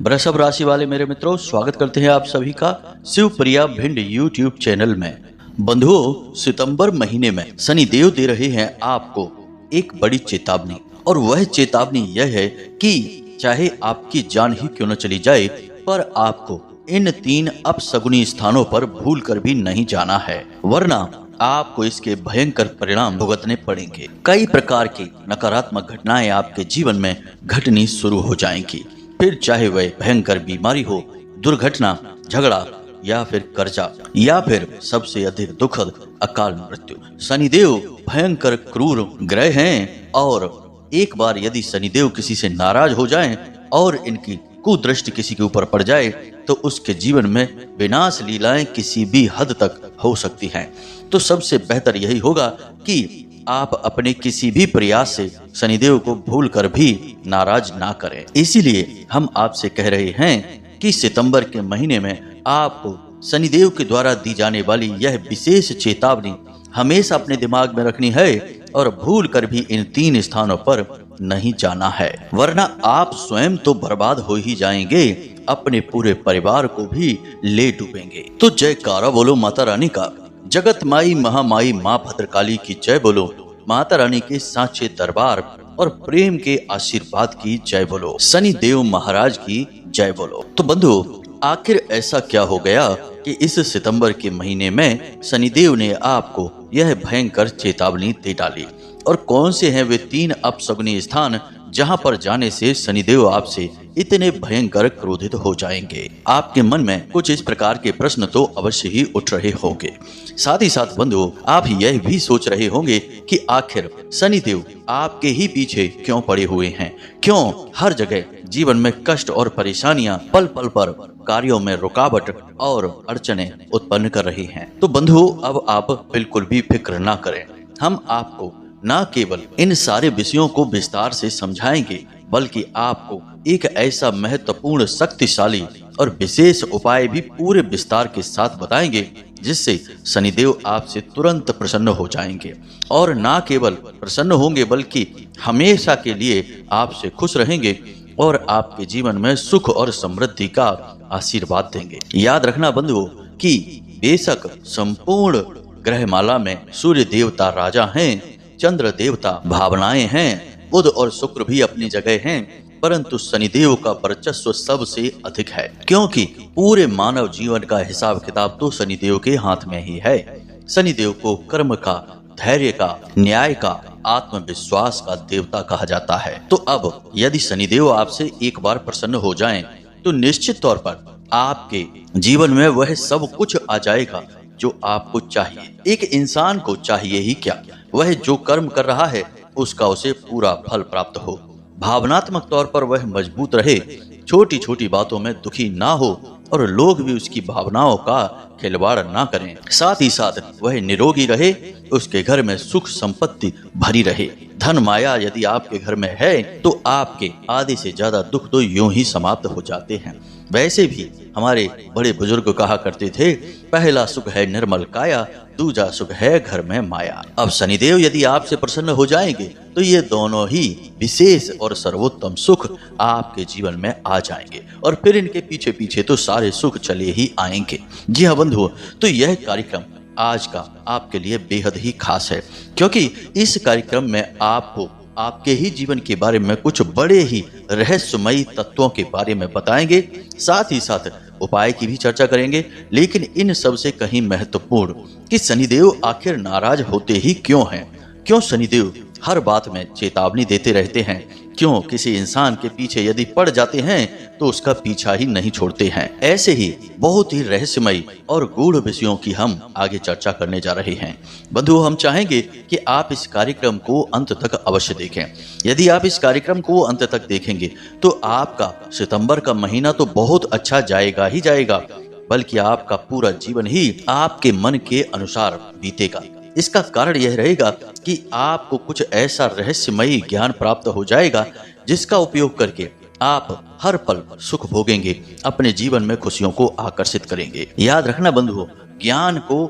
वृषभ राशि वाले मेरे मित्रों, स्वागत करते हैं आप सभी का शिवप्रिया भिंड यूट्यूब चैनल में। बंधुओं, सितंबर महीने में शनिदेव दे रहे हैं आपको एक बड़ी चेतावनी, और वह चेतावनी यह है कि चाहे आपकी जान ही क्यों न चली जाए, पर आपको इन 3 अपशगुनी स्थानों पर भूल कर भी नहीं जाना है, वरना आपको इसके भयंकर परिणाम भुगतने पड़ेंगे। कई प्रकार की नकारात्मक घटनाएं आपके जीवन में घटनी शुरू हो जाएंगी, फिर चाहे वह भयंकर बीमारी हो, दुर्घटना, झगड़ा या फिर कर्जा, या फिर सबसे अधिक दुखद अकाल मृत्यु। शनिदेव भयंकर क्रूर ग्रह हैं, और एक बार यदि शनिदेव किसी से नाराज हो जाएं और इनकी कुदृष्टि किसी के ऊपर पड़ जाए तो उसके जीवन में विनाश लीलाएं किसी भी हद तक हो सकती हैं। तो सबसे बेहतर यही होगा कि आप अपने किसी भी प्रयास से शनिदेव को भूल कर भी नाराज ना करें। इसीलिए हम आपसे कह रहे हैं कि सितंबर के महीने में आपको शनिदेव के द्वारा दी जाने वाली यह विशेष चेतावनी हमेशा अपने दिमाग में रखनी है, और भूल कर भी इन 3 स्थानों पर नहीं जाना है, वरना आप स्वयं तो बर्बाद हो ही जाएंगे, अपने पूरे परिवार को भी ले डूबेंगे। तो जयकारा बोलो माता रानी का, जगत माई महामाई माँ भद्रकाली की जय बोलो, माता रानी के सांचे दरबार और प्रेम के आशीर्वाद की जय बोलो, शनि देव महाराज की जय बोलो। तो बंधु, आखिर ऐसा क्या हो गया कि इस सितंबर के महीने में शनिदेव ने आपको यह भयंकर चेतावनी दे डाली, और कौन से हैं वे 3 अपशगुनी स्थान जहां पर जाने से शनिदेव आपसे इतने भयंकर क्रोधित हो जाएंगे। आपके मन में कुछ इस प्रकार के प्रश्न तो अवश्य ही उठ रहे होंगे। साथ ही साथ बंधुओं, आप यह भी सोच रहे होंगे कि आखिर शनिदेव आपके ही पीछे क्यों पड़े हुए हैं, क्यों हर जगह जीवन में कष्ट और परेशानियां पल पल पर कार्यों में रुकावट और अड़चने उत्पन्न कर रही हैं। तो बंधुओं, अब आप बिल्कुल भी फिक्र ना करें, हम आपको न केवल इन सारे विषयों को विस्तार से समझाएंगे, बल्कि आपको एक ऐसा महत्वपूर्ण, शक्तिशाली और विशेष उपाय भी पूरे विस्तार के साथ बताएंगे, जिससे शनिदेव आपसे तुरंत प्रसन्न हो जाएंगे, और न केवल प्रसन्न होंगे बल्कि हमेशा के लिए आपसे खुश रहेंगे और आपके जीवन में सुख और समृद्धि का आशीर्वाद देंगे। याद रखना बंधुओं कि बेशक संपूर्ण ग्रहमाला में सूर्य देवता राजा हैं, चंद्र देवता भावनाएं हैं, बुध और शुक्र भी अपनी जगह हैं, परंतु शनिदेव का वर्चस्व सबसे अधिक है, क्योंकि पूरे मानव जीवन का हिसाब किताब तो शनिदेव के हाथ में ही है। शनिदेव को कर्म का, धैर्य का, न्याय का, आत्मविश्वास का देवता कहा जाता है। तो अब यदि शनिदेव आपसे एक बार प्रसन्न हो जाएं, तो निश्चित तौर पर आपके जीवन में वह सब कुछ आ जाएगा जो आपको चाहिए। एक इंसान को चाहिए ही क्या, वह जो कर्म कर रहा है उसका उसे पूरा फल प्राप्त हो, भावनात्मक तौर पर वह मजबूत रहे, छोटी छोटी बातों में दुखी ना हो, और लोग भी उसकी भावनाओं का खिलवाड़ ना करें। साथ ही साथ वह निरोगी रहे, उसके घर में सुख संपत्ति भरी रहे। धन माया यदि आपके घर में है तो आपके आधे से ज्यादा दुख तो यूं ही समाप्त हो जाते हैं। वैसे भी हमारे बड़े बुजुर्ग कहा करते थे, पहला सुख है निर्मल काया, दूजा सुख है घर में माया। अब शनिदेव यदि आपसे प्रसन्न हो जाएंगे तो ये दोनों ही विशेष और सर्वोत्तम सुख आपके जीवन में आ जाएंगे, और फिर इनके पीछे पीछे तो सारे सुख चले ही आएंगे। जी हाँ बंधुओं, तो यह कार्यक्रम आज का आपके लिए बेहद ही खास है, क्योंकि इस कार्यक्रम में आपको आपके ही जीवन के बारे में कुछ बड़े ही रहस्यमयी तत्वों के बारे में बताएंगे, साथ ही साथ उपाय की भी चर्चा करेंगे। लेकिन इन सबसे कहीं महत्वपूर्ण कि शनिदेव आखिर नाराज होते ही क्यों हैं, क्यों शनिदेव हर बात में चेतावनी देते रहते हैं, क्यों किसी इंसान के पीछे यदि पड़ जाते हैं तो उसका पीछा ही नहीं छोड़ते हैं। ऐसे ही बहुत ही रहस्यमयी और गूढ़ विषयों की हम आगे चर्चा करने जा रहे हैं। बंधुओं, हम चाहेंगे कि आप इस कार्यक्रम को अंत तक अवश्य देखें। यदि आप इस कार्यक्रम को अंत तक देखेंगे तो आपका सितंबर का महीना तो बहुत अच्छा जाएगा ही जाएगा, बल्कि आपका पूरा जीवन ही आपके मन के अनुसार बीतेगा। इसका कारण यह रहेगा कि आपको कुछ ऐसा रहस्यमयी ज्ञान प्राप्त हो जाएगा जिसका उपयोग करके आप हर पल सुख भोगेंगे, अपने जीवन में खुशियों को आकर्षित करेंगे। याद रखना बंधुओं, ज्ञान को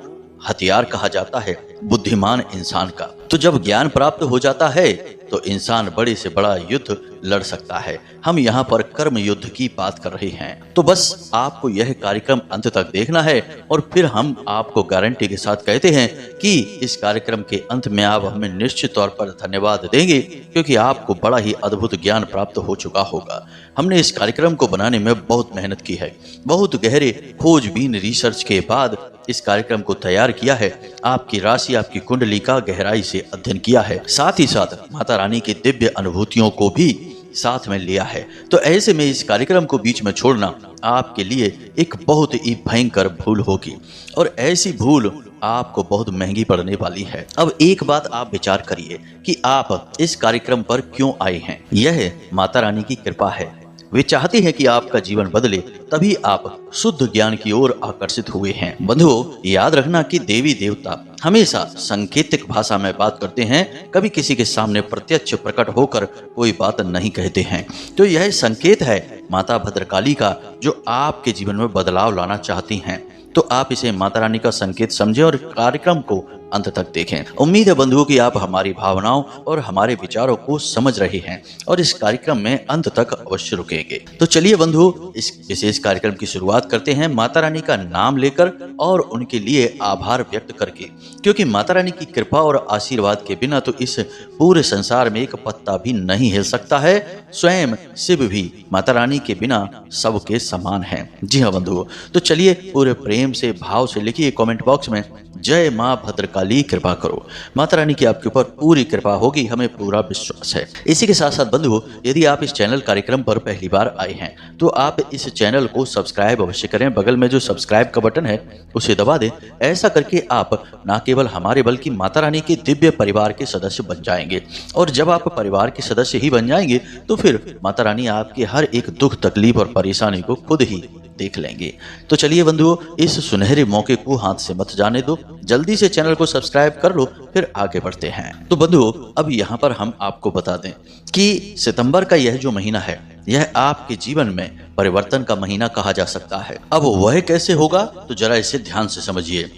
हथियार कहा जाता है बुद्धिमान इंसान का। तो जब ज्ञान प्राप्त हो जाता है तो इंसान बड़े से बड़ा युद्ध लड़ सकता है। हम यहाँ पर कर्म युद्ध की बात कर रहे हैं। तो बस आपको यह कार्यक्रम अंत तक देखना है और फिर हम आपको गारंटी के साथ कहते हैं कि इस कार्यक्रम के अंत में आप हमें निश्चित तौर पर धन्यवाद देंगे, क्योंकि आपको बड़ा ही अद्भुत ज्ञान प्राप्त हो चुका होगा। हमने इस कार्यक्रम को बनाने में बहुत मेहनत की है, बहुत गहरे खोजबीन रिसर्च के बाद इस कार्यक्रम को तैयार किया है। आपकी राशि, आपकी कुंडली का गहराई से अध्ययन किया है, साथ ही साथ माता रानी की दिव्य अनुभूतियों को भी साथ में लिया है। तो ऐसे में इस कार्यक्रम को बीच में छोड़ना आपके लिए एक बहुत ही भयंकर भूल होगी और ऐसी भूल आपको बहुत महंगी पड़ने वाली है। अब एक बात आप विचार करिए कि आप इस कार्यक्रम पर क्यों आए हैं। यह माता रानी की कृपा है। वे चाहते हैं कि आपका जीवन बदले, तभी आप शुद्ध ज्ञान की ओर आकर्षित हुए हैं। बंधुओं, याद रखना कि देवी देवता हमेशा सांकेतिक भाषा में बात करते हैं, कभी किसी के सामने प्रत्यक्ष प्रकट होकर कोई बात नहीं कहते हैं। तो यह संकेत है माता भद्रकाली का, जो आपके जीवन में बदलाव लाना चाहती हैं। तो आप इसे माता रानी का संकेत समझें और कार्यक्रम को अंत तक देखें। उम्मीद है बंधुओं कि आप हमारी भावनाओं और हमारे विचारों को समझ रहे हैं और इस कार्यक्रम में अंत तक अवश्य रुकेंगे। तो चलिए बंधुओं, इस विशेष कार्यक्रम की शुरुआत करते हैं माता रानी का नाम लेकर और उनके लिए आभार व्यक्त करके, क्योंकि माता रानी की कृपा और आशीर्वाद के बिना तो इस पूरे संसार में एक पत्ता भी नहीं हिल सकता है। स्वयं शिव भी माता रानी के बिना सबके समान है। जी हाँ बंधुओं, तो चलिए पूरे प्रेम से, भाव से लिखिए कमेंट बॉक्स में, जय माँ भद्रकाली कृपा करो। माता रानी की आपके ऊपर पूरी कृपा होगी, हमें पूरा विश्वास है। इसी के साथ साथ बंधुओं, यदि आप इस चैनल कार्यक्रम पर पहली बार आए हैं तो आप इस चैनल को सब्सक्राइब अवश्य करें। बगल में जो सब्सक्राइब का बटन है उसे दबा दें। ऐसा करके आप न केवल हमारे बल्कि माता रानी के दिव्य परिवार के सदस्य बन जाएंगे। और जब आप परिवार के सदस्य ही बन जाएंगे तो फिर माता रानी आपके हर एक दुख, तकलीफ और परेशानी को खुद ही देख लेंगे। तो चलिए बंधुओं, इस सुनहरे मौके को हाथ से मत जाने दो, जल्दी से चैनल को सब्सक्राइब कर लो, फिर आगे बढ़ते हैं। तो बंधुओं, अब यहाँ पर हम आपको बता दें कि सितंबर का यह जो महीना है, यह आपके जीवन में परिवर्तन का महीना कहा जा सकता है। अब वह कैसे होगा, तो जरा इसे ध्यान से समझिए।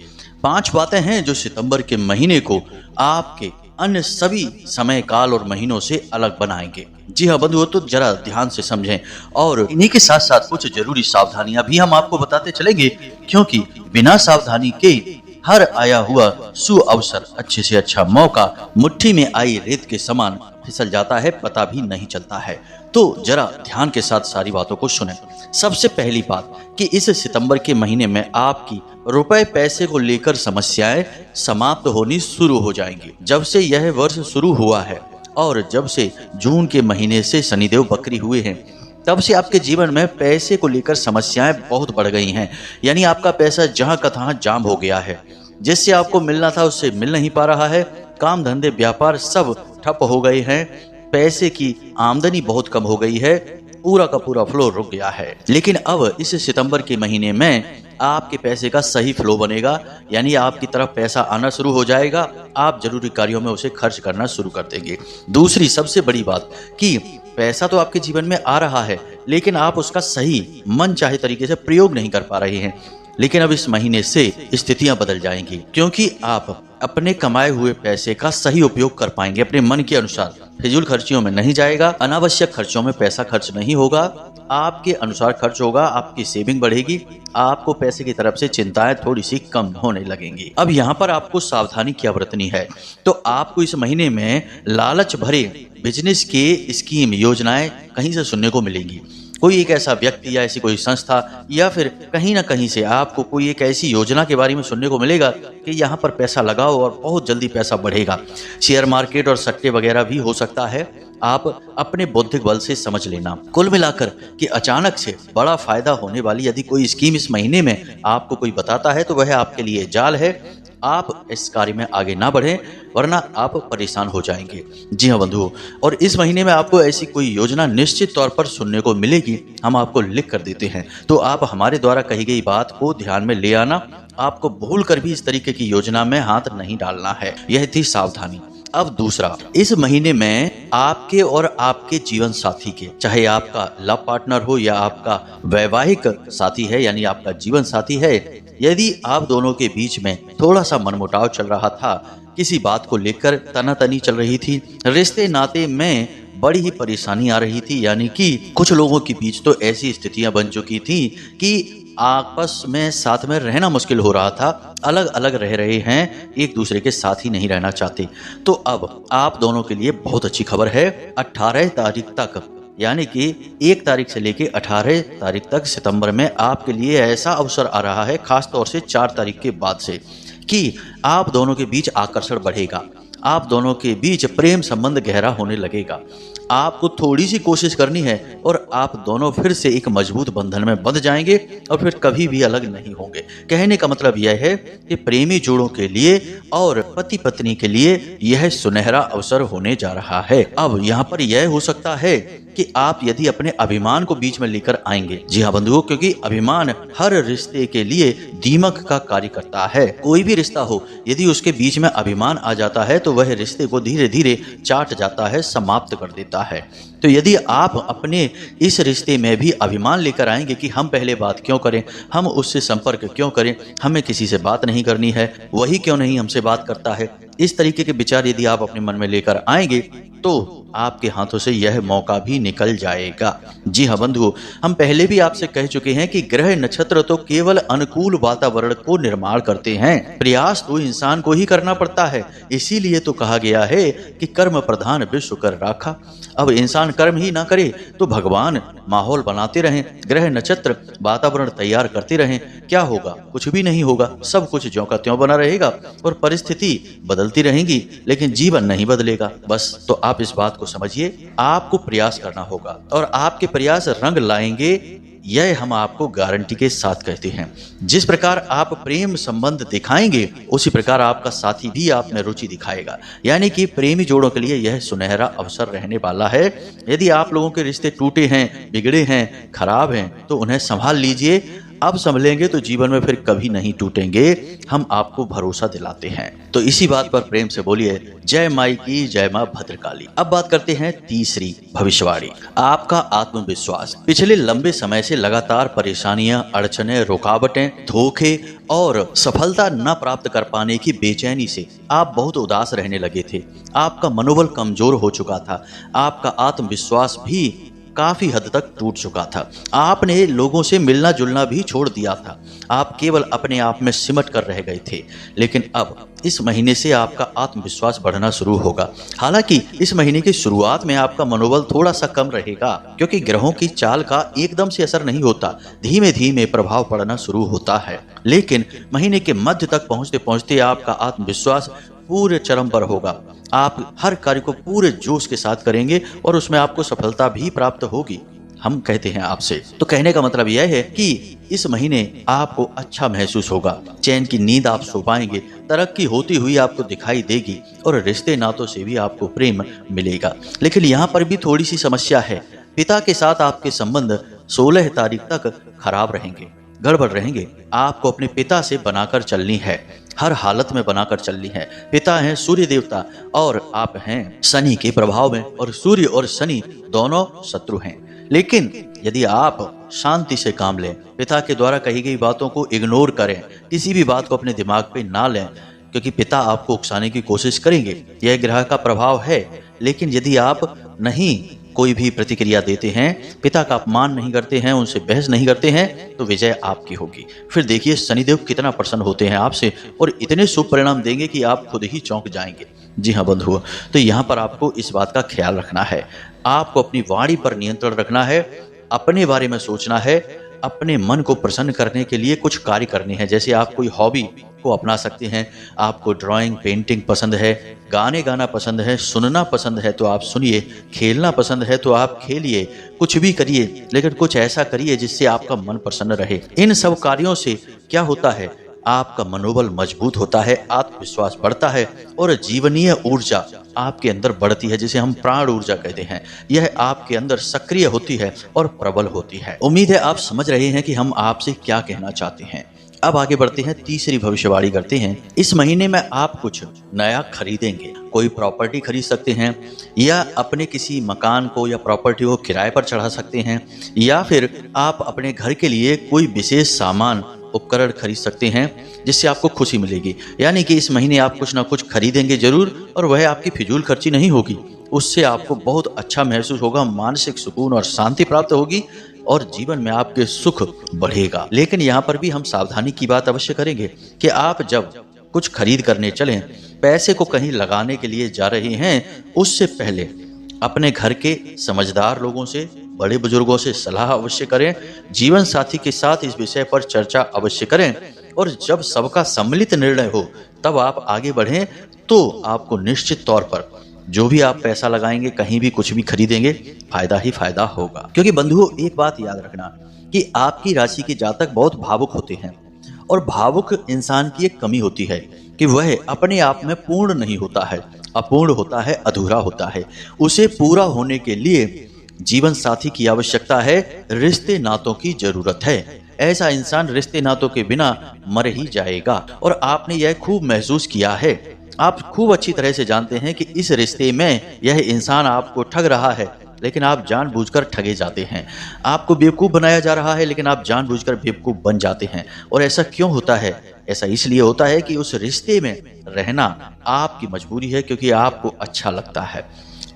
5 बातें हैं जो सितंबर के महीने को आपके अन्य सभी समय काल और महीनों से अलग बनाएंगे। जी हाँ बंधुओं, तो जरा ध्यान से समझें और इन्हीं के साथ साथ कुछ जरूरी सावधानियां भी हम आपको बताते चलेंगे, क्योंकि बिना सावधानी के हर आया हुआ सुअवसर, अच्छे से अच्छा मौका मुट्ठी में आई रेत के समान फिसल जाता है, पता भी नहीं चलता है। तो जरा ध्यान के साथ सारी बातों को सुनें। सबसे पहली बात कि इस सितंबर के महीने में आपकी रुपए पैसे को लेकर समस्याएं समाप्त होनी शुरू हो जाएंगी। जब से यह वर्ष शुरू हुआ है और जब से जून के महीने से शनिदेव बकरी हुए हैं, तब से आपके जीवन में पैसे को लेकर समस्याएं बहुत बढ़ गई हैं। यानी आपका पैसा जहां का तहां जाम हो गया है, जिससे आपको मिलना था उससे मिल नहीं पा रहा है। काम धंधे व्यापार सब ठप हो गए हैं, पैसे की आमदनी बहुत कम हो गई है, पूरा का पूरा फ्लो रुक गया है। लेकिन अब इस सितंबर के महीने में आपके पैसे का सही फ्लो बनेगा, यानी आपकी तरफ पैसा आना शुरू हो जाएगा। आप जरूरी कार्यों में उसे खर्च करना शुरू कर देंगे। दूसरी सबसे बड़ी बात कि पैसा तो आपके जीवन में आ रहा है, लेकिन आप उसका सही मन चाहे तरीके से प्रयोग नहीं कर पा रहे हैं। लेकिन अब इस महीने से स्थितियां बदल जाएंगी, क्योंकि आप अपने कमाए हुए पैसे का सही उपयोग कर पाएंगे अपने मन के अनुसार। फिजूल खर्चियों में नहीं जाएगा, अनावश्यक खर्चों में पैसा खर्च नहीं होगा, आपके अनुसार खर्च होगा, आपकी सेविंग बढ़ेगी, आपको पैसे की तरफ से चिंताएं थोड़ी सी कम होने लगेंगी। अब यहाँ पर आपको सावधानी क्या बरतनी है, तो आपको इस महीने में लालच भरे बिजनेस के स्कीम, योजनाएं कहीं से सुनने को मिलेंगी। कोई एक ऐसा व्यक्ति या ऐसी कोई संस्था या फिर कहीं ना कहीं से आपको कोई एक ऐसी योजना के बारे में सुनने को मिलेगा कि यहाँ पर पैसा लगाओ और बहुत जल्दी पैसा बढ़ेगा। शेयर मार्केट और सट्टे वगैरह भी हो सकता है, आप अपने बौद्धिक बल से समझ लेना। कुल मिलाकर कि अचानक से बड़ा फायदा होने वाली यदि कोई स्कीम इस महीने में आपको कोई बताता है तो वह आपके लिए जाल है। आप इस कार्य में आगे ना बढ़ें, वरना आप परेशान हो जाएंगे। जी हाँ बंधुओं, और इस महीने में आपको ऐसी कोई योजना निश्चित तौर पर सुनने को मिलेगी, हम आपको लिख कर देते हैं। तो आप हमारे द्वारा कही गई बात को ध्यान में ले आना। आपको भूल कर भी इस तरीके की योजना में हाथ नहीं डालना है। यह थी सावधानी। अब दूसरा, इस महीने में आपके और आपके जीवन साथी के, चाहे आपका लव पार्टनर हो या आपका वैवाहिक साथी है यानी आपका जीवन साथी है, यदि आप दोनों के बीच में थोड़ा सा मनमुटाव चल रहा था, किसी बात को लेकर तनातनी चल रही थी, रिश्ते नाते में बड़ी ही परेशानी आ रही थी, यानी कि कुछ लोगों के बीच तो ऐसी स्थितियां बन चुकी थी कि आपस में साथ में रहना मुश्किल हो रहा था, अलग अलग रह रहे हैं, एक दूसरे के साथ ही नहीं रहना चाहते। तो अब आप दोनों के लिए बहुत अच्छी खबर है। 18 तारीख तक, यानी कि 1 तारीख से लेके 18 तारीख तक सितंबर में आपके लिए ऐसा अवसर आ रहा है, खास तौर से 4 तारीख के बाद से, कि आप दोनों के बीच आकर्षण बढ़ेगा, आप दोनों के बीच प्रेम संबंध गहरा होने लगेगा। आपको थोड़ी सी कोशिश करनी है और आप दोनों फिर से एक मजबूत बंधन में बंध जाएंगे और फिर कभी भी अलग नहीं होंगे। कहने का मतलब यह है कि प्रेमी जोड़ों के लिए और पति पत्नी के लिए यह सुनहरा अवसर होने जा रहा है। अब यहाँ पर यह हो सकता है कि आप यदि अपने अभिमान को बीच में लेकर आएंगे, जी हाँ बंधुओं, क्योंकि अभिमान हर रिश्ते के लिए दीमक का कार्य करता है। कोई भी रिश्ता हो, यदि उसके बीच में अभिमान आ जाता है तो वह रिश्ते को धीरे धीरे चाट जाता है, समाप्त कर देता है। तो यदि आप अपने इस रिश्ते में भी अभिमान लेकर आएंगे कि हम पहले बात क्यों करें, हम उससे संपर्क क्यों करें, हमें किसी से बात नहीं करनी है, वही क्यों नहीं हमसे बात करता है, इस तरीके के विचार यदि आप अपने मन में लेकर आएंगे तो आपके हाथों से यह मौका भी निकल जाएगा। जी हाँ बंधुओं, हम पहले भी आपसे कह चुके हैं कि ग्रह नक्षत्र तो केवल अनुकूल वातावरण को निर्माण करते हैं, प्रयास तो इंसान को ही करना पड़ता है। इसीलिए तो कहा गया है कि कर्म प्रधान विश्व कर राखा। अब इंसान कर्म ही ना करे तो भगवान माहौल बनाते रहें, ग्रह नक्षत्र वातावरण तैयार करते रहें, क्या होगा? कुछ भी नहीं होगा, सब कुछ ज्यों का त्यों बना रहेगा और परिस्थिति बदलती रहेंगी, लेकिन जीवन नहीं बदलेगा। बस तो आप इस बात को समझिए, आपको प्रयास करना होगा और आपके प्रयास रंग लाएंगे, यह हम आपको गारंटी के साथ कहते हैं। जिस प्रकार आप प्रेम संबंध दिखाएंगे, उसी प्रकार आपका साथी भी आप में रुचि दिखाएगा। यानी कि प्रेमी जोड़ों के लिए यह सुनहरा अवसर रहने वाला है। यदि आप लोगों के रिश्ते टूटे हैं, बिगड़े हैं, खराब हैं, तो उन्हें संभाल लीजिए। अब संभलेंगे तो जीवन में फिर कभी नहीं टूटेंगे, हम आपको भरोसा दिलाते हैं। तो इसी बात पर प्रेम से बोलिए जय माई की, जय मां भद्रकाली। अब बात करते हैं तीसरी भविष्यवाणी, आपका आत्मविश्वास। पिछले लंबे समय से लगातार परेशानियां, अड़चने, रुकावटें, धोखे और सफलता न प्राप्त कर पाने की बेचैनी से आप बहुत उदास रहने लगे थे। आपका मनोबल कमजोर हो चुका था, आपका आत्मविश्वास भी काफी हद तक टूट चुका था। आपने लोगों से मिलना जुलना भी छोड़ दिया था, आप केवल अपने आप में सिमट कर रह गए थे। लेकिन अब इस महीने से आपका आत्मविश्वास बढ़ना शुरू होगा। हालांकि इस महीने की शुरुआत में आपका मनोबल थोड़ा सा कम रहेगा, क्योंकि ग्रहों की चाल का एकदम से असर नहीं होता, धीमे धीमे प्रभाव पड़ना शुरू होता है। लेकिन महीने के मध्य तक पहुंचते पहुंचते आपका आत्मविश्वास पूरे चरम पर होगा। आप हर कार्य को पूरे जोश के साथ करेंगे और उसमें आपको सफलता भी प्राप्त होगी, हम कहते हैं आपसे। तो कहने का मतलब यह है कि इस महीने आपको अच्छा महसूस होगा, चैन की नींद आप सो पाएंगे, तरक्की होती हुई आपको दिखाई देगी और रिश्ते नातों से भी आपको प्रेम मिलेगा। लेकिन यहाँ पर भी थोड़ी सी समस्या है, पिता के साथ आपके संबंध 16 तारीख तक खराब रहेंगे, गड़बड़ रहेंगे। आपको अपने पिता से बनाकर चलनी है, हर हालत में बनाकर चलनी है। पिता हैं सूर्य देवता और आप हैं शनि के प्रभाव में, और सूर्य और शनि दोनों शत्रु हैं। लेकिन यदि आप शांति से काम लें, पिता के द्वारा कही गई बातों को इग्नोर करें, किसी भी बात को अपने दिमाग पे ना लें, क्योंकि पिता आपको उकसाने की कोशिश करेंगे, यह ग्रह का प्रभाव है। लेकिन यदि आप नहीं कोई भी प्रतिक्रिया देते हैं, पिता का अपमान नहीं करते हैं, उनसे बहस नहीं करते हैं, तो विजय आपकी होगी। फिर देखिए शनिदेव कितना प्रसन्न होते हैं आपसे और इतने शुभ परिणाम देंगे कि आप खुद ही चौंक जाएंगे। जी हाँ बंधुओं, तो यहाँ पर आपको इस बात का ख्याल रखना है, आपको अपनी वाणी पर नियंत्रण रखना है, अपने बारे में सोचना है, अपने मन को प्रसन्न करने के लिए कुछ कार्य करने हैं। जैसे आप कोई हॉबी को अपना सकते हैं, आपको ड्राइंग, पेंटिंग पसंद है, गाने गाना पसंद है, सुनना पसंद है तो आप सुनिए, खेलना पसंद है तो आप खेलिए, कुछ भी करिए, लेकिन कुछ ऐसा करिए जिससे आपका मन प्रसन्न रहे। इन सब कार्यों से क्या होता है आपका मनोबल मजबूत होता है, आत्मविश्वास बढ़ता है और जीवनीय ऊर्जा आपके अंदर बढ़ती है, जिसे हम प्राण ऊर्जा कहते हैं। यह आपके अंदर सक्रिय होती है और प्रबल होती है। उम्मीद है आप समझ रहे हैं कि हम आपसे क्या कहना चाहते हैं। अब आगे बढ़ते हैं, तीसरी भविष्यवाणी करते हैं। इस महीने में आप कुछ नया खरीदेंगे, कोई प्रॉपर्टी खरीद सकते हैं या अपने किसी मकान को या प्रॉपर्टी को किराए पर चढ़ा सकते हैं, या फिर आप अपने घर के लिए कोई विशेष सामान उपकरण खरीद सकते हैं जिससे आपको खुशी मिलेगी। यानी कि इस महीने आप कुछ ना कुछ खरीदेंगे जरूर, और वह आपकी फिजूल खर्ची नहीं होगी। उससे आपको बहुत अच्छा महसूस होगा, मानसिक सुकून और शांति प्राप्त होगी और जीवन में आपके सुख बढ़ेगा। लेकिन यहाँ पर भी हम सावधानी की बात अवश्य करेंगे कि आप जब कुछ खरीद करने चलें, पैसे को कहीं लगाने के लिए जा रहे हैं, उससे पहले अपने घर के समझदार लोगों से, बड़े बुजुर्गों से सलाह अवश्य करें। जीवन साथी के साथ इस विषय पर चर्चा अवश्य करें, और जब सबका सम्मिलित निर्णय हो तब आप आगे बढ़ें। तो आपको निश्चित तौर पर जो भी आप पैसा लगाएंगे, कहीं भी कुछ भी खरीदेंगे, फायदा ही फायदा होगा। क्योंकि बंधुओं, एक बात याद रखना कि आपकी राशि के जातक बहुत भावुक होते हैं, और भावुक इंसान की एक कमी होती है कि वह अपने आप में पूर्ण नहीं होता है, अपूर्ण होता है, अधूरा होता है। उसे पूरा होने के लिए जीवन साथी की आवश्यकता है, रिश्ते नातों की जरूरत है। ऐसा इंसान रिश्ते नातों के बिना मर ही जाएगा, और आपने यह खूब महसूस किया है। आप खूब अच्छी तरह से जानते हैं कि इस रिश्ते में यह इंसान आपको ठग रहा है, लेकिन आप जानबूझकर ठगे जाते हैं। आपको बेवकूफ़ बनाया जा रहा है, लेकिन आप जानबूझकर बेवकूफ़ बन जाते हैं। और ऐसा क्यों होता है? ऐसा इसलिए होता है कि उस रिश्ते में रहना आपकी मजबूरी है, क्योंकि आपको अच्छा लगता है,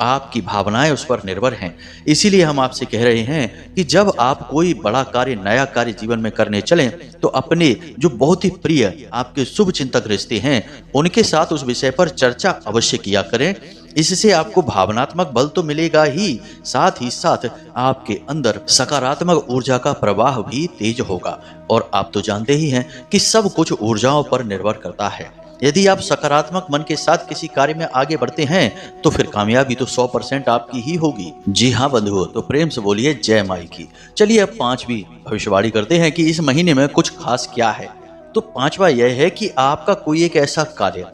आपकी भावनाएं उस पर निर्भर हैं। इसीलिए हम आपसे कह रहे हैं कि जब आप कोई बड़ा कार्य, नया कार्य जीवन में करने चलें, तो अपने जो बहुत ही प्रिय आपके शुभ चिंतक रिश्ते हैं, उनके साथ उस विषय पर चर्चा अवश्य किया करें। इससे आपको भावनात्मक बल तो मिलेगा ही साथ आपके अंदर सकारात्मक ऊर्जा का प्रवाह भी तेज होगा। और आप तो जानते ही हैं कि सब कुछ ऊर्जाओं पर निर्भर करता है। यदि आप सकारात्मक मन के साथ किसी कार्य में आगे बढ़ते हैं, तो फिर कामयाबी तो 100% आपकी ही होगी। जी हाँ बंधुओं, तो प्रेम से बोलिए जय माई की। चलिए अब पांचवी भविष्यवाणी करते हैं कि इस महीने में कुछ खास क्या है। तो पांचवा यह है कि आपका कोई एक ऐसा कार्य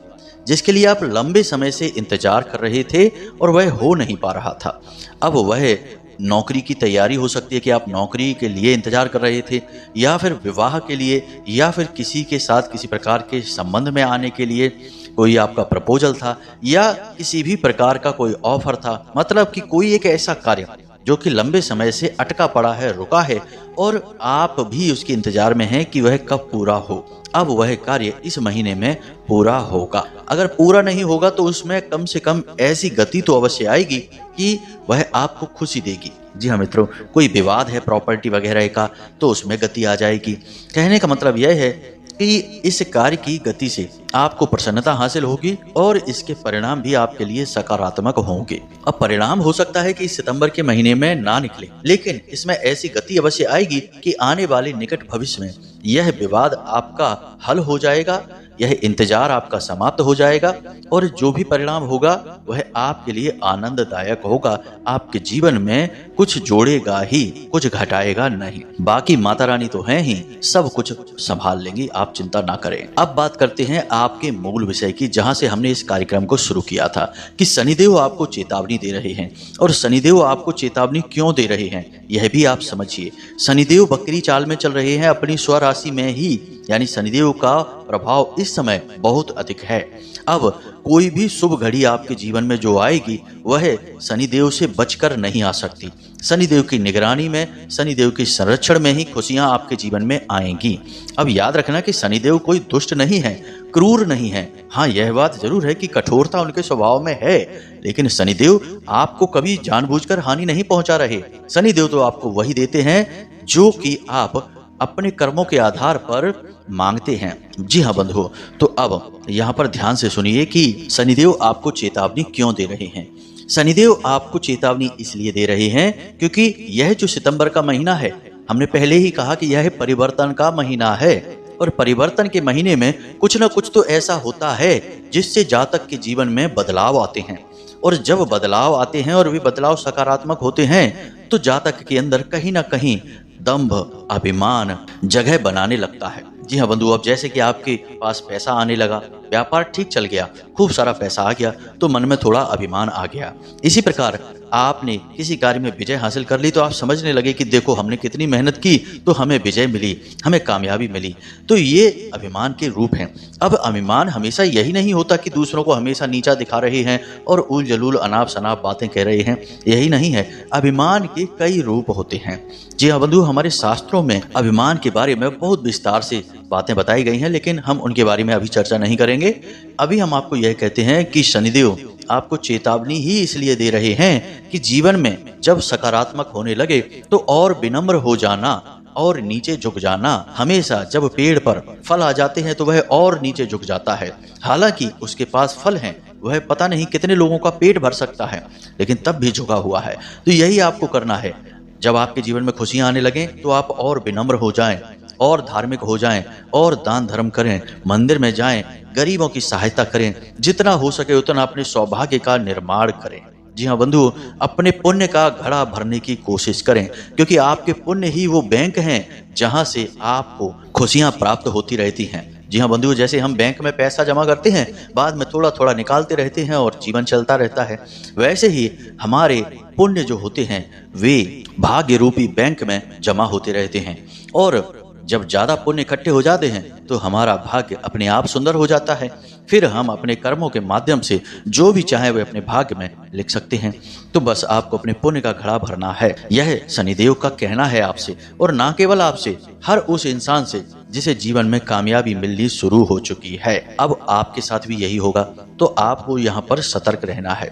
जिसके लिए आप लंबे समय से इंतजार कर रहे थे और वह हो नहीं पा रहा था, अब वह नौकरी की तैयारी हो सकती है कि आप नौकरी के लिए इंतजार कर रहे थे, या फिर विवाह के लिए, या फिर किसी के साथ किसी प्रकार के संबंध में आने के लिए कोई आपका प्रपोजल था, या किसी भी प्रकार का कोई ऑफर था। मतलब कि कोई एक ऐसा कार्य जो कि लंबे समय से अटका पड़ा है, रुका है, और आप भी उसके इंतजार में हैं कि वह कब पूरा हो। अब वह कार्य इस महीने में पूरा होगा। अगर पूरा नहीं होगा तो उसमें कम से कम ऐसी गति तो अवश्य आएगी कि वह आपको खुशी देगी। जी हाँ मित्रों, कोई विवाद है प्रॉपर्टी वगैरह का, तो उसमें गति आ जाएगी। कहने का मतलब यह है कि इस कार्य की गति से आपको प्रसन्नता हासिल होगी और इसके परिणाम भी आपके लिए सकारात्मक होंगे। अब परिणाम हो सकता है कि इस सितंबर के महीने में ना निकले, लेकिन इसमें ऐसी गति अवश्य आएगी कि आने वाले निकट भविष्य में यह विवाद आपका हल हो जाएगा, यह इंतजार आपका समाप्त हो जाएगा, और जो भी परिणाम होगा वह आपके लिए आनंददायक होगा। आपके जीवन में कुछ जोड़ेगा ही, कुछ घटाएगा नहीं। बाकी माता रानी तो हैं ही, सब कुछ संभाल लेंगी, आप चिंता ना करें। अब बात करते हैं आपके मूल विषय की, जहां से हमने इस कार्यक्रम को शुरू किया था कि शनिदेव आपको चेतावनी दे रहे हैं। और शनिदेव आपको चेतावनी क्यों दे रहे हैं यह भी आप समझिए। शनिदेव बकरी चाल में चल रहे हैं, अपनी स्वराशि में ही, यानी शनिदेव का प्रभाव इस समय बहुत अधिक है। अब कोई भी शुभ घड़ी आपके जीवन में जो आएगी वह शनिदेव से बचकर नहीं आ सकती। शनिदेव की निगरानी में, शनिदेव के संरक्षण में ही खुशियां आपके जीवन में आएंगी। अब याद रखना कि शनिदेव कोई दुष्ट नहीं है, क्रूर नहीं है। हाँ, यह बात जरूर है कि कठोरता उनके स्वभाव में है, लेकिन शनिदेव आपको कभी जानबूझकर हानि नहीं पहुंचा रहे। शनिदेव तो आपको वही देते हैं जो कि आप अपने कर्मों के आधार पर मांगते हैं। जी हाँ बंधुओं, तो अब यहाँ पर ध्यान से सुनिए कि शनिदेव आपको चेतावनी क्यों दे रहे हैं। शनिदेव आपको चेतावनी इसलिए दे रहे हैं क्योंकि यह जो सितंबर का महीना है, हमने पहले ही कहा कि यह परिवर्तन का महीना है, और परिवर्तन के महीने में कुछ न कुछ तो ऐसा होता है जिससे जातक के जीवन में बदलाव आते हैं। और जब बदलाव आते हैं और वे बदलाव सकारात्मक होते हैं, तो जातक के अंदर कहीं ना कहीं दंभ, अभिमान जगह बनाने लगता है। जी हाँ बंधु, अब जैसे कि आपके पास पैसा आने लगा, व्यापार ठीक चल गया, खूब सारा पैसा आ गया, तो मन में थोड़ा अभिमान आ गया। इसी प्रकार आपने किसी कार्य में विजय हासिल कर ली तो आप समझने लगे कि देखो हमने कितनी मेहनत की तो हमें विजय मिली, हमें कामयाबी मिली। तो ये अभिमान के रूप हैं। अब अभिमान हमेशा यही नहीं होता कि दूसरों को हमेशा नीचा दिखा रहे हैं और उल जलूल अनाप शनाप बातें कह रहे हैं, यही नहीं है। अभिमान के कई रूप होते हैं। जी हाँ बंधु, हमारे शास्त्रों में अभिमान के बारे में बहुत विस्तार से बातें बताई गई हैं, लेकिन हम उनके बारे में अभी चर्चा नहीं करेंगे। अभी हम आपको यह कहते हैं कि शनिदेव आपको चेतावनी ही इसलिए दे रहे हैं कि जीवन में जब सकारात्मक होने लगे तो और विनम्र हो जाना और नीचे झुक जाना। हमेशा जब पेड़ पर फल आ जाते हैं तो वह और नीचे झुक जाता है, हालांकि उसके पास फल हैं, वह पता नहीं कितने लोगों का पेट भर सकता है, लेकिन तब भी झुका हुआ है। तो यही आपको करना है। जब आपके जीवन में खुशियां आने लगें तो आप और विनम्र हो जाएं और धार्मिक हो जाएं और दान धर्म करें, मंदिर में जाएं, गरीबों की सहायता करें, जितना हो सके उतना अपने सौभाग्य का निर्माण करें। जी हाँ बंधु, अपने पुण्य का घड़ा भरने की कोशिश करें, क्योंकि आपके पुण्य ही वो बैंक हैं जहां से आपको खुशियां प्राप्त होती रहती हैं। जी हाँ बंधु, जैसे हम बैंक में पैसा जमा करते हैं, बाद में थोड़ा थोड़ा निकालते रहते हैं और जीवन चलता रहता है, वैसे ही हमारे पुण्य जो होते हैं वे भाग्य रूपी बैंक में जमा होते रहते हैं। और जब ज्यादा पुण्य इकट्ठे हो जाते हैं तो हमारा भाग्य अपने आप सुंदर हो जाता है। फिर हम अपने कर्मों के माध्यम से जो भी चाहे वे अपने भाग्य में लिख सकते हैं। तो बस आपको अपने पुण्य का घड़ा भरना है, यह शनिदेव का कहना है आपसे, और ना केवल आपसे, हर उस इंसान से जिसे जीवन में कामयाबी मिलनी शुरू हो चुकी है। अब आपके साथ भी यही होगा, तो आपको यहाँ पर सतर्क रहना है।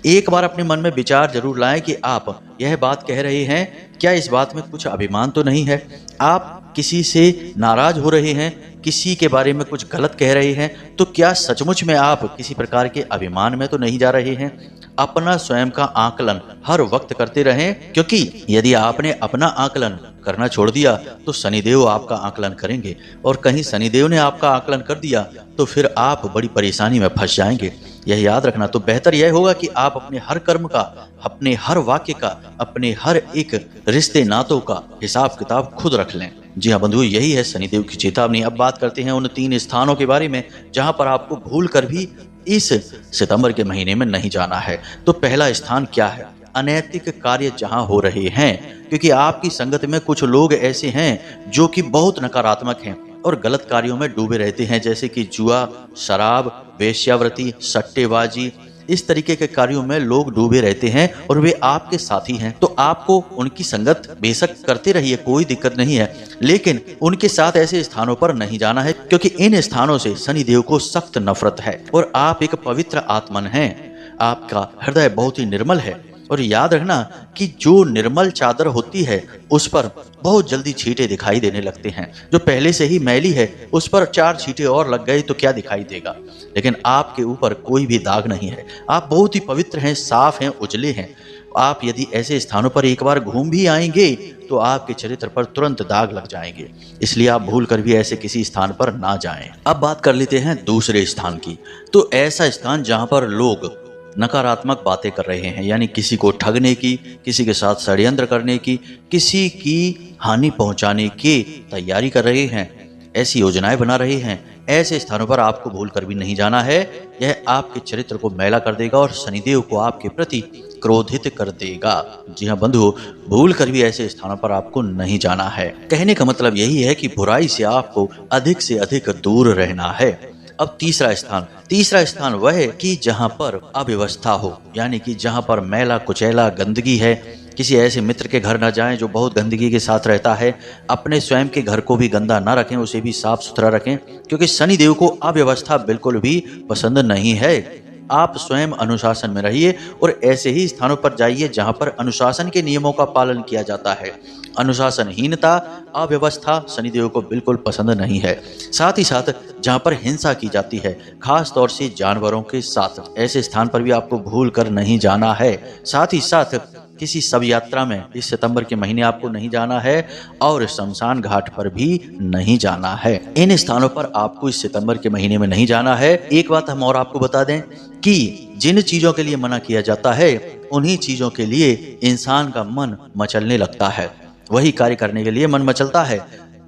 एक बार अपने मन में विचार जरूर लाएं कि आप यह बात कह रहे हैं, क्या इस बात में कुछ अभिमान तो नहीं है? आप किसी से नाराज हो रहे हैं, किसी के बारे में कुछ गलत कह रहे हैं, तो क्या सचमुच में आप किसी प्रकार के अभिमान में तो नहीं जा रहे हैं? अपना स्वयं का आकलन हर वक्त करते रहें, क्योंकि यदि आपने अपना आकलन करना छोड़ दिया तो शनिदेव आपका आकलन करेंगे, और कहीं शनिदेव ने आपका आकलन कर दिया तो फिर आप बड़ी परेशानी में फंस जाएंगे। यह याद रखना। तो बेहतर यह होगा कि आप अपने हर कर्म का, अपने हर वाक्य का, अपने हर एक रिश्ते नातों का हिसाब किताब खुद रख लें। जी हाँ बंधु, यही है शनिदेव की चेतावनी। अब बात करते हैं उन 3 स्थानों के बारे में जहां पर आपको भूल कर भी इस सितंबर के महीने में नहीं जाना है। तो पहला स्थान क्या है? अनैतिक कार्य जहां हो रहे हैं, क्योंकि आपकी संगत में कुछ लोग ऐसे हैं जो कि बहुत नकारात्मक हैं और गलत कार्यों में डूबे रहते हैं, जैसे कि जुआ, शराब, वेश्यावृत्ति, सट्टेबाजी, इस तरीके के कार्यों में लोग डूबे रहते हैं और वे आपके साथी हैं। तो आपको उनकी संगत बेशक करते रहिए, कोई दिक्कत नहीं है, लेकिन उनके साथ ऐसे स्थानों पर नहीं जाना है, क्योंकि इन स्थानों से शनिदेव को सख्त नफरत है। और आप एक पवित्र आत्मन हैं, आपका हृदय बहुत ही निर्मल है। और याद रखना कि जो निर्मल चादर होती है उस पर बहुत जल्दी छींटे दिखाई देने लगते हैं। जो पहले से ही मैली है उस पर 4 छींटे और लग गए तो क्या दिखाई देगा, लेकिन आपके ऊपर कोई भी दाग नहीं है। आप बहुत ही पवित्र हैं, साफ हैं, उजले हैं। आप यदि ऐसे स्थानों पर एक बार घूम भी आएंगे तो आपके चरित्र पर तुरंत दाग लग जाएंगे, इसलिए आप भूल कर भी ऐसे किसी स्थान पर ना जाएं। अब बात कर लेते हैं दूसरे स्थान की। तो ऐसा स्थान जहां पर लोग नकारात्मक बातें कर रहे हैं, यानी किसी को ठगने की, किसी के साथ षड्यंत्र करने की, किसी की हानि पहुंचाने की तैयारी कर रहे हैं, ऐसी योजनाएं बना रहे हैं, ऐसे स्थानों पर आपको भूल कर भी नहीं जाना है। यह आपके चरित्र को मैला कर देगा और शनिदेव को आपके प्रति क्रोधित कर देगा। जी हाँ बंधु, भूल कर भी ऐसे स्थानों पर आपको नहीं जाना है। कहने का मतलब यही है कि बुराई से आपको अधिक से अधिक दूर रहना है। अब तीसरा स्थान वह है कि जहां पर अव्यवस्था हो, यानी कि जहां पर मैला कुचैला गंदगी है। किसी ऐसे मित्र के घर न जाएं जो बहुत गंदगी के साथ रहता है। अपने स्वयं के घर को भी गंदा न रखें, उसे भी साफ सुथरा रखें, क्योंकि शनिदेव को अव्यवस्था बिल्कुल भी पसंद नहीं है। आप स्वयं अनुशासन में रहिए और ऐसे ही स्थानों पर जाइए जहां पर अनुशासन के नियमों का पालन किया जाता है। अनुशासनहीनता, अव्यवस्था शनिदेव को बिल्कुल पसंद नहीं है। साथ ही साथ जहां पर हिंसा की जाती है, खास तौर से जानवरों के साथ, ऐसे स्थान पर भी आपको भूल कर नहीं जाना है। साथ ही साथ किसी शव यात्रा में इस सितंबर के महीने आपको नहीं जाना है और शमशान घाट पर भी नहीं जाना है। इन स्थानों पर आपको इस सितंबर के महीने में नहीं जाना है। एक बात हम और आपको बता दें कि जिन चीजों के लिए मना किया जाता है उन्हीं चीजों के लिए इंसान का मन मचलने लगता है, वही कार्य करने के लिए मन मचलता है।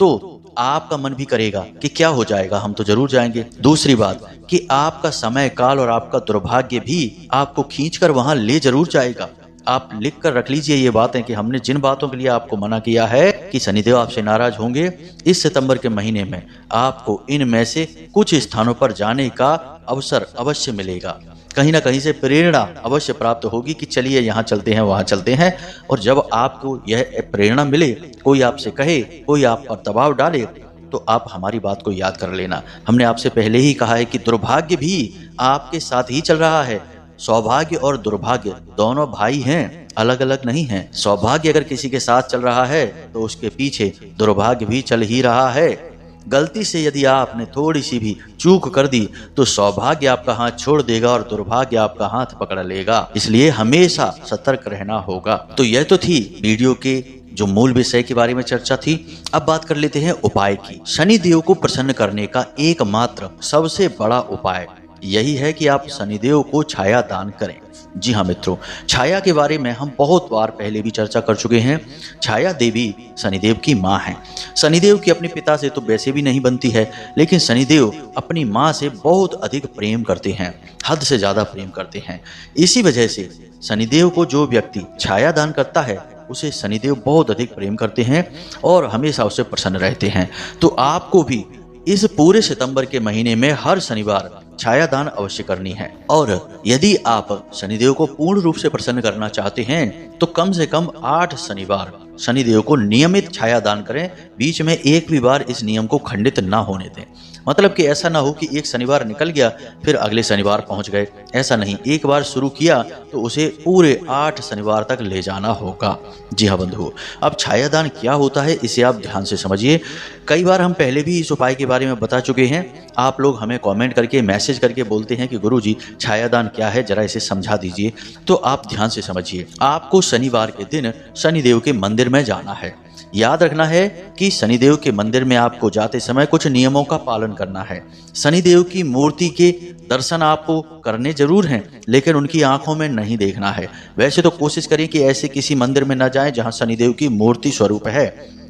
तो आपका मन भी करेगा कि क्या हो जाएगा, हम तो जरूर जाएंगे। दूसरी बात कि आपका समय काल और आपका दुर्भाग्य भी आपको खींचकर वहां ले जरूर जाएगा। आप लिख कर रख लीजिए ये बातें कि हमने जिन बातों के लिए आपको मना किया है कि शनिदेव आपसे नाराज होंगे, इस सितंबर के महीने में आपको इनमें से कुछ स्थानों पर जाने का अवसर अवश्य मिलेगा। कहीं ना कहीं से प्रेरणा अवश्य प्राप्त होगी कि चलिए यहाँ चलते हैं, वहाँ चलते हैं। और जब आपको यह प्रेरणा मिले, कोई आपसे कहे, कोई आप पर दबाव डाले, तो आप हमारी बात को याद कर लेना। हमने आपसे पहले ही कहा है कि दुर्भाग्य भी आपके साथ ही चल रहा है। सौभाग्य और दुर्भाग्य दोनों भाई हैं, अलग अलग नहीं हैं। सौभाग्य अगर किसी के साथ चल रहा है तो उसके पीछे दुर्भाग्य भी चल ही रहा है। गलती से यदि आपने थोड़ी सी भी चूक कर दी तो सौभाग्य आपका हाथ छोड़ देगा और दुर्भाग्य आपका हाथ पकड़ लेगा। इसलिए हमेशा सतर्क रहना होगा। तो यह तो थी वीडियो के जो मूल विषय के बारे में चर्चा थी। अब बात कर लेते हैं उपाय की। शनिदेव को प्रसन्न करने का एकमात्र सबसे बड़ा उपाय यही है कि आप शनिदेव को छाया दान करें। जी हाँ मित्रों, छाया के बारे में हम बहुत बार पहले भी चर्चा कर चुके हैं। छाया देवी शनिदेव की माँ हैं। शनिदेव की अपने पिता से तो वैसे भी नहीं बनती है, लेकिन शनिदेव अपनी माँ से बहुत अधिक प्रेम करते हैं, हद से ज़्यादा प्रेम करते हैं। इसी वजह से शनिदेव को जो व्यक्ति छाया दान करता है उसे शनिदेव बहुत अधिक प्रेम करते हैं और हमेशा उससे प्रसन्न रहते हैं। तो आपको भी इस पूरे सितंबर के महीने में हर शनिवार छाया दान अवश्य करनी है। और यदि आप शनिदेव को पूर्ण रूप से प्रसन्न करना चाहते हैं तो कम से कम 8 शनिवार शनिदेव को नियमित छाया दान करें। बीच में एक भी बार इस नियम को खंडित ना होने दें। मतलब कि ऐसा ना हो कि एक शनिवार निकल गया फिर अगले शनिवार पहुंच गए, ऐसा नहीं। एक बार शुरू किया तो उसे पूरे 8 शनिवार तक ले जाना होगा। जी हाँ बंधुओं, अब छाया दान क्या होता है इसे आप ध्यान से समझिए। कई बार हम पहले भी इस उपाय के बारे में बता चुके हैं। आप लोग हमें कमेंट करके, मैसेज करके बोलते हैं कि गुरुजी छाया दान क्या है, जरा इसे समझा दीजिए। तो आप ध्यान से समझिए। आपको शनिवार के दिन शनिदेव के मंदिर में जाना है। याद रखना है कि शनिदेव के मंदिर में आपको जाते समय कुछ नियमों का पालन करना है। शनिदेव की मूर्ति के दर्शन आपको करने जरूर हैं, लेकिन उनकी आंखों में नहीं देखना है। वैसे तो कोशिश करें कि ऐसे किसी मंदिर में न जाएं जहां शनिदेव की मूर्ति स्वरूप है,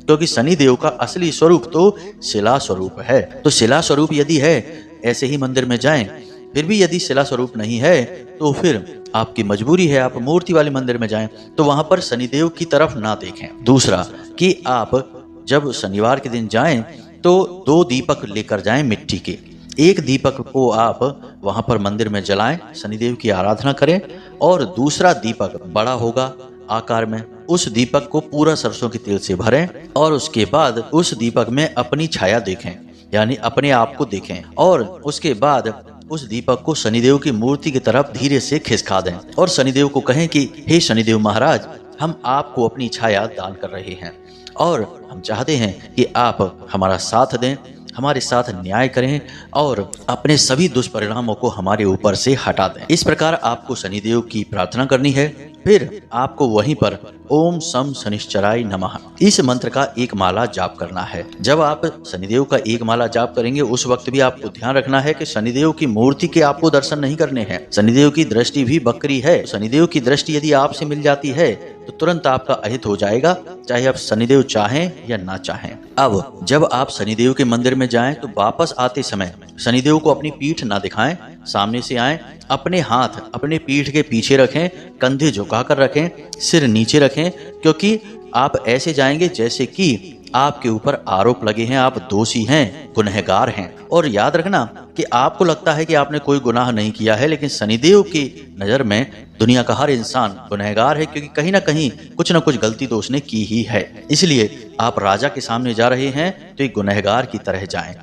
क्योंकि शनिदेव का असली स्वरूप तो शिला स्वरूप है। तो शिला स्वरूप यदि है ऐसे ही मंदिर में जाएं। फिर भी यदि शिला स्वरूप नहीं है तो फिर आपकी मजबूरी है, आप मूर्ति वाले मंदिर में जाएं, तो वहां पर शनिदेव की तरफ ना देखें। दूसरा कि आप जब शनिवार के दिन जाएं तो 2 दीपक लेकर जाएं मिट्टी के। एक दीपक को आप वहां पर मंदिर में जलाएं, शनिदेव की आराधना करें, और दूसरा दीपक बड़ा होगा आकार में, उस दीपक को पूरा सरसों के तेल से भरें और उसके बाद उस दीपक में अपनी छाया देखें, यानी अपने आप को देखें, और उसके बाद उस दीपक को शनिदेव की मूर्ति की तरफ धीरे से खिसका दें और शनिदेव को कहें कि हे शनिदेव महाराज, हम आपको अपनी छाया दान कर रहे हैं और हम चाहते हैं कि आप हमारा साथ दें, हमारे साथ न्याय करें और अपने सभी दुष्परिणामों को हमारे ऊपर से हटा दें। इस प्रकार आपको शनिदेव की प्रार्थना करनी है। फिर आपको वहीं पर ओम सम शनिश्चराय नमः इस मंत्र का एक माला जाप करना है। जब आप शनिदेव का एक माला जाप करेंगे उस वक्त भी आपको ध्यान रखना है कि शनिदेव की मूर्ति के आपको दर्शन नहीं करने हैं। शनिदेव की दृष्टि भी बकरी है। शनिदेव की दृष्टि यदि आपसे मिल जाती है तो तुरंत आपका अहित हो जाएगा, चाहे आप शनिदेव चाहें या ना चाहें। अब जब आप शनिदेव के मंदिर में जाएं तो वापस आते समय शनिदेव को अपनी पीठ ना दिखाएं, सामने से आएं, अपने हाथ अपने पीठ के पीछे रखें, कंधे झुकाकर रखें, सिर नीचे रखें, क्योंकि आप ऐसे जाएंगे जैसे कि आपके ऊपर आरोप लगे हैं, आप दोषी हैं, गुनहगार हैं। और याद रखना कि आपको लगता है कि आपने कोई गुनाह नहीं किया है, लेकिन शनिदेव की नज़र में दुनिया का हर इंसान गुनहगार है, क्योंकि कहीं ना कहीं कुछ ना कुछ गलती तो उसने की ही है। इसलिए आप राजा के सामने जा रहे हैं तो एक गुनहगार की तरह जाएं।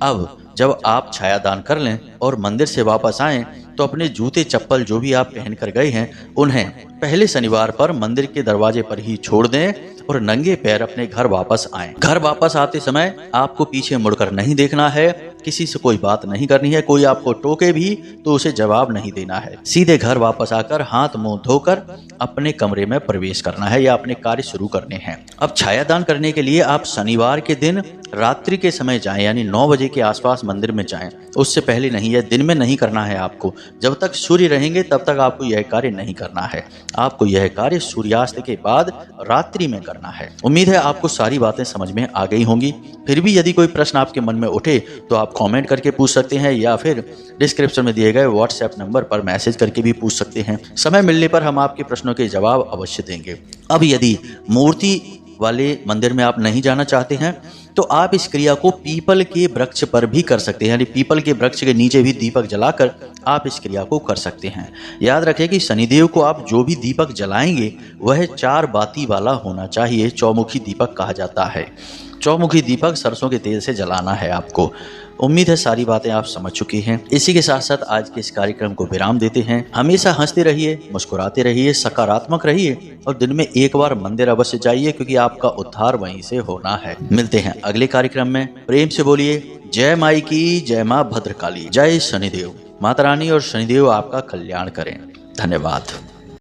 अब जब आप छाया दान कर लें और मंदिर से वापस आएं तो अपने जूते चप्पल जो भी आप पहन कर गए हैं उन्हें पहले शनिवार पर मंदिर के दरवाजे पर ही छोड़ दें और नंगे पैर अपने घर वापस आएं। घर वापस आते समय आपको पीछे मुड़कर नहीं देखना है किसी से कोई बात नहीं करनी है। कोई आपको टोके भी तो उसे जवाब नहीं देना है। सीधे घर वापस आकर हाथ मुंह धोकर अपने कमरे में प्रवेश करना है या अपने कार्य शुरू करने हैं। अब छायादान करने के लिए आप शनिवार के दिन रात्रि के समय जाएं, यानी 9 बजे के आसपास मंदिर में जाएं। उससे पहले नहीं, है दिन में नहीं करना है आपको। जब तक सूर्य रहेंगे तब तक आपको यह कार्य नहीं करना है। आपको यह कार्य सूर्यास्त के बाद रात्रि में करना है। उम्मीद है आपको सारी बातें समझ में आ गई होंगी। फिर भी यदि कोई प्रश्न आपके मन में उठे तो आप कमेंट करके पूछ सकते हैं या फिर डिस्क्रिप्शन में दिए गए व्हाट्सएप नंबर पर मैसेज करके भी पूछ सकते हैं। समय मिलने पर हम आपके प्रश्नों के जवाब अवश्य देंगे। अब यदि मूर्ति वाले मंदिर में आप नहीं जाना चाहते हैं तो आप इस क्रिया को पीपल के वृक्ष पर भी कर सकते हैं, यानी पीपल के वृक्ष के नीचे भी दीपक जलाकर आप इस क्रिया को कर सकते हैं। याद रखें कि शनिदेव को आप जो भी दीपक जलाएंगे वह 4 बाती वाला होना चाहिए। चौमुखी दीपक कहा जाता है। चौमुखी दीपक सरसों के तेल से जलाना है आपको। उम्मीद है सारी बातें आप समझ चुके हैं। इसी के साथ साथ आज के इस कार्यक्रम को विराम देते हैं। हमेशा हंसते रहिए, मुस्कुराते रहिए, सकारात्मक रहिए और दिन में एक बार मंदिर अवश्य जाइए, क्योंकि आपका उद्धार वहीं से होना है। मिलते हैं अगले कार्यक्रम में। प्रेम से बोलिए जय माई की, जय माँ भद्रकाली, जय शनिदेव। माता रानी और शनिदेव आपका कल्याण करें। धन्यवाद।